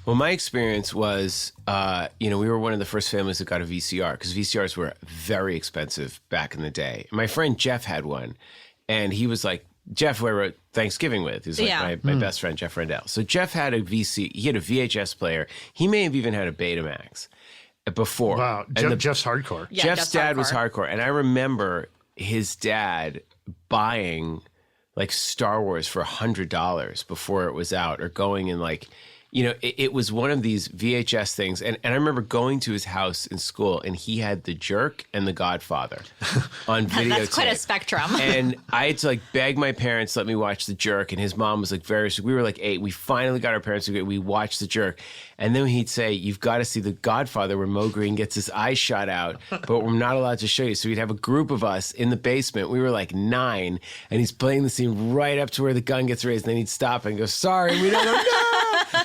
Well, my experience was, we were one of the first families that got a VCR because VCRs were very expensive back in the day. My friend Jeff had one, and he was like, Jeff, who I wrote Thanksgiving with, who's like my best friend, Jeff Rendell. So Jeff had he had a VHS player. He may have even had a Betamax before. Wow, Jeff's hardcore. Yeah, Jeff's dad was hardcore. And I remember his dad buying like Star Wars for $100 before it was out, or going and like, it was one of these VHS things. And I remember going to his house in school, and he had The Jerk and The Godfather on videotape. That's quite a spectrum. And I had to like beg my parents to let me watch The Jerk. And his mom was like we were like 8. We finally got our parents to agree. We watched The Jerk. And then he'd say, you've got to see The Godfather where Mo Green gets his eyes shot out, but we're not allowed to show you. So we'd have a group of us in the basement. We were like 9, and he's playing the scene right up to where the gun gets raised. And then he'd stop and go, sorry, we don't know. No!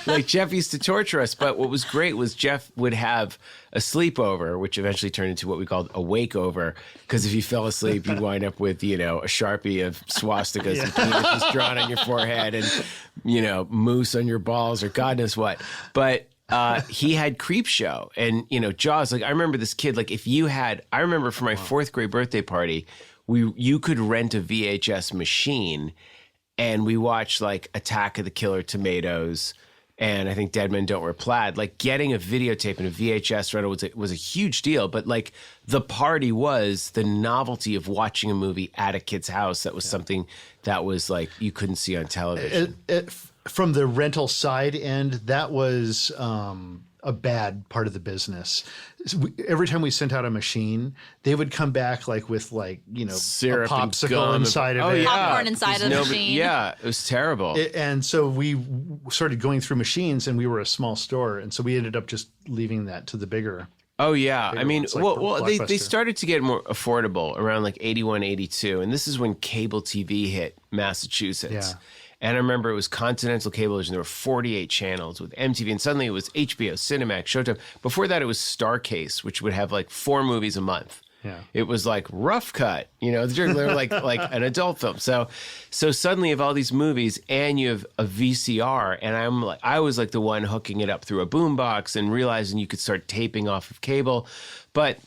Like Jeff used to torture us. But what was great was Jeff would have a sleepover, which eventually turned into what we called a wakeover. Because if you fell asleep, you'd wind up with, a Sharpie of swastikas and penises drawn on your forehead and, moose on your balls or God knows what. But he had Creepshow and, Jaws. Like I remember this kid, like I remember for my 4th grade birthday party, you could rent a VHS machine, and we watched like Attack of the Killer Tomatoes, and I think Dead Men Don't Wear Plaid. Like getting a videotape and a VHS rental was a huge deal. But like the party was the novelty of watching a movie at a kid's house. That was something that was like you couldn't see on television. From the rental side end, that was a bad part of the business. Every time we sent out a machine, they would come back like with syrup a popsicle inside of it. Popcorn inside of the machine. Yeah, it was terrible. And so we started going through machines, and we were a small store, and so we ended up just leaving that to the bigger. Oh, yeah. I mean, like they started to get more affordable around like 81, 82. And this is when cable TV hit Massachusetts. Yeah. And I remember it was Continental Cablevision. There were 48 channels with MTV. And suddenly it was HBO, Cinemax, Showtime. Before that, it was Starcase, which would have like 4 movies a month. Yeah. It was like Rough Cut, they're like an adult film. So suddenly you have all these movies, and you have a VCR, and I was like the one hooking it up through a boombox and realizing you could start taping off of cable. But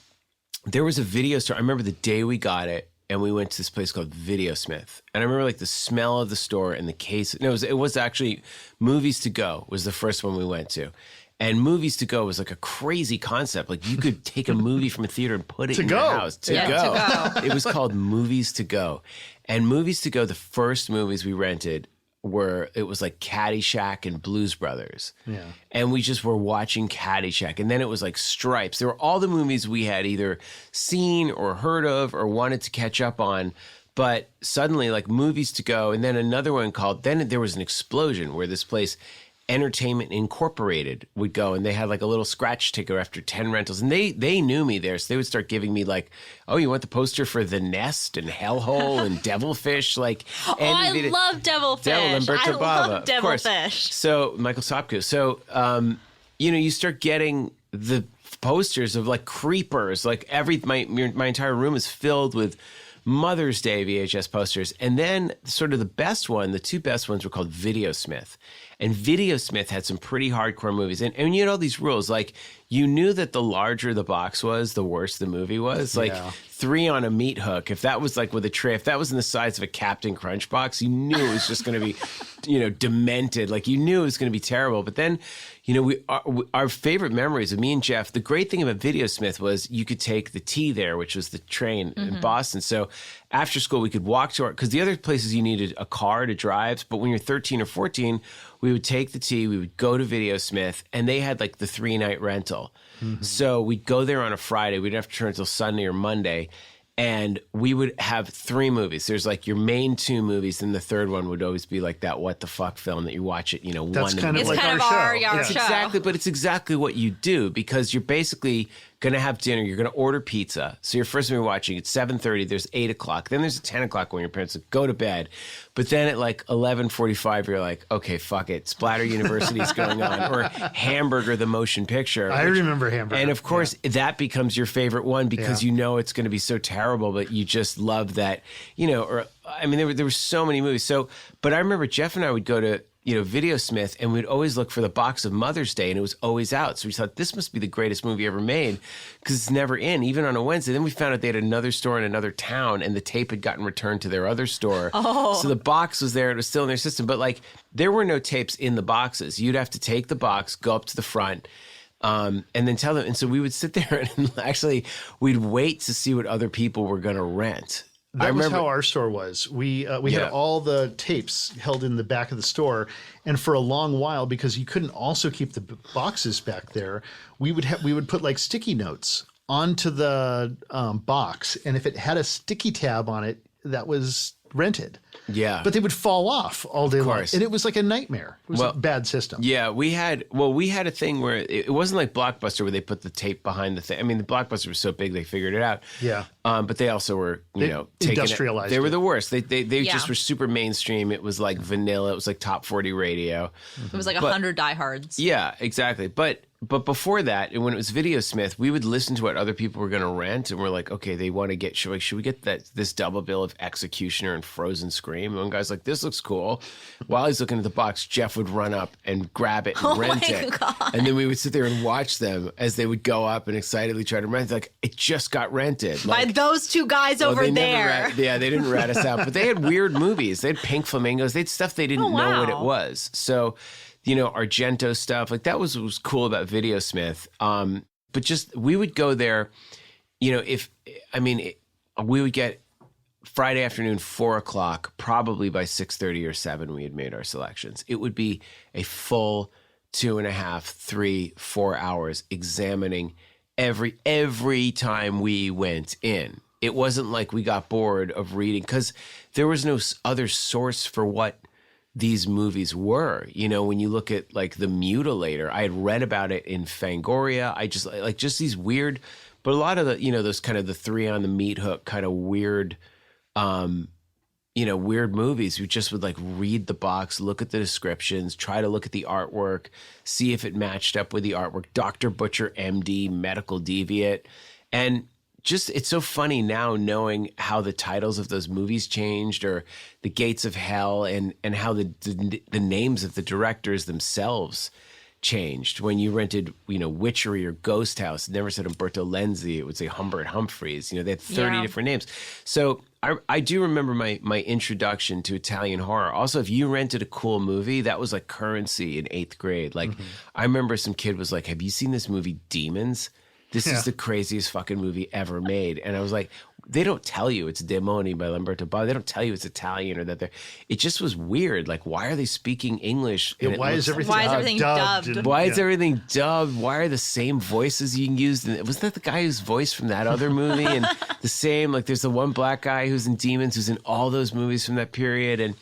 there was a video store. I remember the day we got it, and we went to this place called Videosmith. And I remember like the smell of the store and the case. No, it was actually Movies to Go was the first one we went to. And Movies to Go was like a crazy concept. Like you could take a movie from a theater and put it in your house. To go. It was called Movies to Go. And Movies to Go, the first movies we rented it was like Caddyshack and Blues Brothers. Yeah. And we just were watching Caddyshack. And then it was like Stripes. There were all the movies we had either seen or heard of or wanted to catch up on. But suddenly like Movies to Go, and then another one then there was an explosion where this place, Entertainment Incorporated, would go, and they had like a little scratch ticker after 10 rentals, and they knew me there, so they would start giving me like, oh, you want the poster for The Nest and Hellhole and Devilfish, like. I love Devilfish. I love Devilfish. So Michael Sopko. So you start getting the posters of like Creepers, like my entire room is filled with Mother's Day VHS posters. And then sort of the 2 best ones were called Videosmith. And Videosmith had some pretty hardcore movies. And you had all these rules. Like, you knew that the larger the box was, the worse the movie was. Like, 3 on a meat hook. If that was like with a tray, if that was in the size of a Captain Crunch box, you knew it was just going to be, demented. Like, you knew it was going to be terrible. But then, our favorite memories of me and Jeff, the great thing about Videosmith was you could take the T there, which was the train in Boston. So after school, we could walk to because the other places you needed a car to drive. But when you're 13 or 14, we would take the T, we would go to Videosmith, and they had like the 3-night rental. Mm-hmm. So we'd go there on a Friday. We didn't have to turn until Sunday or Monday. And we would have 3 movies. There's like your main 2 movies, and the third one would always be like that what the fuck film that you watch it, That's kind of like our show. It's exactly, but it's exactly what you do, because you're basically going to have dinner. You're going to order pizza. So your first movie watching at 7:30. There's 8 o'clock. Then there's a 10 o'clock when your parents like, go to bed. But then at like 11:45, you're like, okay, fuck it. Splatter University is going on, or Hamburger, the motion picture. I remember Hamburger. And of course, that becomes your favorite one because it's going to be so terrible, but you just love that, there were so many movies. So, but I remember Jeff and I would go to Videosmith, and we'd always look for the box of Mother's Day, and it was always out. So we thought this must be the greatest movie ever made because it's never in, even on a Wednesday. Then we found out they had another store in another town, and the tape had gotten returned to their other store. Oh. So the box was there. It was still in their system. But like there were no tapes in the boxes. You'd have to take the box, go up to the front, and then tell them. And so we would sit there and actually we'd wait to see what other people were going to rent. That was how our store was. We had all the tapes held in the back of the store, and for a long while, because you couldn't also keep the boxes back there, we would put like sticky notes onto the box, and if it had a sticky tab on it, that was rented. Yeah. But they would fall off all day long. And it was like a nightmare. It was a bad system. Yeah, we had a thing where it wasn't like Blockbuster where they put the tape behind the thing. I mean, the Blockbuster was so big they figured it out. Yeah. But they also were, taking industrialized They were it. the worst. They just were super mainstream. It was like vanilla. It was like top 40 radio. It was like 100 diehards. Yeah, exactly. But before that, and when it was Videosmith, we would listen to what other people were going to rent, and we're like, okay, they want to get. Should we get this double bill of Executioner and Frozen Scream? And one guy's like, this looks cool. While he's looking at the box, Jeff would run up and grab it and rent it, and then we would sit there and watch them as they would go up and excitedly try to rent. Like it just got rented by those two guys over there. They didn't rat us out, but they had weird movies. They had Pink Flamingos. They had stuff they didn't know what it was. So. Argento stuff, like that was cool about Videosmith. But just, we would go there, we would get Friday afternoon, 4:00, probably by 6:30 or 7, we had made our selections. It would be a full 2.5, 3, 4 hours examining every time we went in. It wasn't like we got bored of reading because there was no other source for what these movies were. When you look at like The Mutilator, I had read about it in Fangoria. I just like these weird, but a lot of the, those kind of the three on the meat hook kind of weird, weird movies. You just would like read the box, look at the descriptions, try to look at the artwork, see if it matched up with the artwork. Dr. Butcher, MD, Medical Deviate. And just, it's so funny now knowing how the titles of those movies changed, or The Gates of Hell, and how the names of the directors themselves changed. When you rented, Witchery or Ghost House, it never said Umberto Lenzi, it would say Humbert Humphreys. They had 30 different names. So I do remember my introduction to Italian horror. Also, if you rented a cool movie, that was like currency in 8th grade. Like, I remember some kid was like, have you seen this movie Demons? This is the craziest fucking movie ever made. And I was like, they don't tell you it's Demoni by Lamberto Bava. They don't tell you it's Italian or that they're. It just was weird. Like, why are they speaking English? Yeah, why is everything dubbed? Why is everything dubbed? Why are the same voices you can use? Was that the guy whose voice from that other movie? And the same, like, there's the one black guy who's in Demons, who's in all those movies from that period. And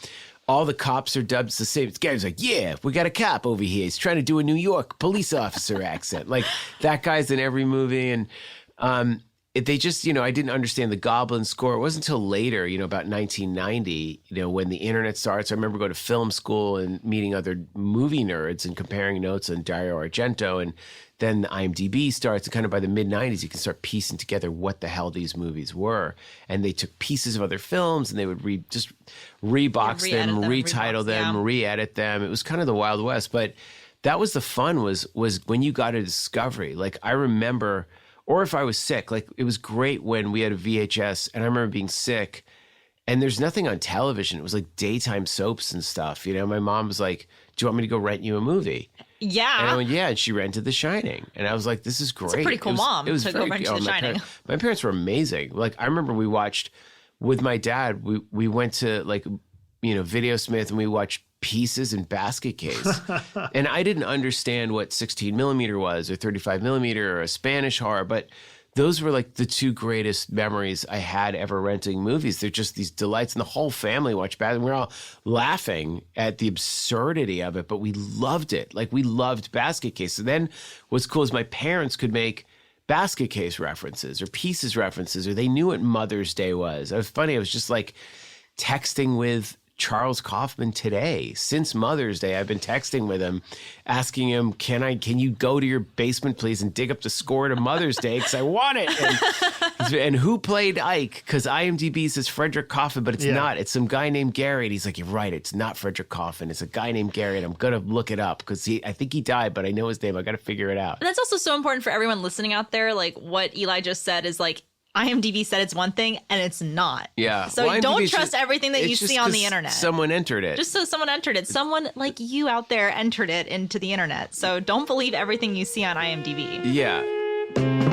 all the cops are dubbed the same. This guy's like, yeah, we got a cop over here. He's trying to do a New York police officer accent. Like, that guy's in every movie. And they just, I didn't understand the Goblin score. It wasn't until later, about 1990, when the internet starts. I remember going to film school and meeting other movie nerds and comparing notes on Dario Argento. And then the IMDb starts, and kind of by the mid-90s, you can start piecing together what the hell these movies were. And they took pieces of other films, and they would rebox them, retitle them, re-edit them. It was kind of the Wild West. But that was the fun, was when you got a Discovery. Like, I remember, or if I was sick, like, it was great when we had a VHS, and I remember being sick, and there's nothing on television. It was like daytime soaps and stuff. My mom was like, do you want me to go rent you a movie? Yeah. And I went, yeah. And she rented The Shining. And I was like, this is great. It's a pretty cool mom to go rent The Shining. My parents were amazing. Like, I remember we watched, with my dad, we went to, like, Videosmith, and we watched Pieces and Basket Case. And I didn't understand what 16 millimeter was, or 35 millimeter, or a Spanish horror, but those were like the two greatest memories I had ever renting movies. They're just these delights, and the whole family watched Basket. And we're all laughing at the absurdity of it, but we loved it. Like, we loved Basket Case. So then what's cool is my parents could make Basket Case references or Pieces references, or they knew what Mother's Day was. It was funny. I was just like texting with Charles Kaufman today. Since Mother's Day, I've been texting with him, asking him, can you go to your basement, please, and dig up the score to Mother's Day? Because I want it. And who played Ike? Because IMDb says Frederick Coffin, but it's not. It's some guy named Gary. And he's like, you're right. It's not Frederick Coffin. It's a guy named Gary. And I'm going to look it up because I think he died, but I know his name. I got to figure it out. And that's also so important for everyone listening out there. Like what Eli just said is like, IMDb said it's one thing and it's not. Yeah. So don't trust everything that you see on the internet. Someone entered it. Just so someone entered it. Someone like you out there entered it into the internet. So don't believe everything you see on IMDb. Yeah.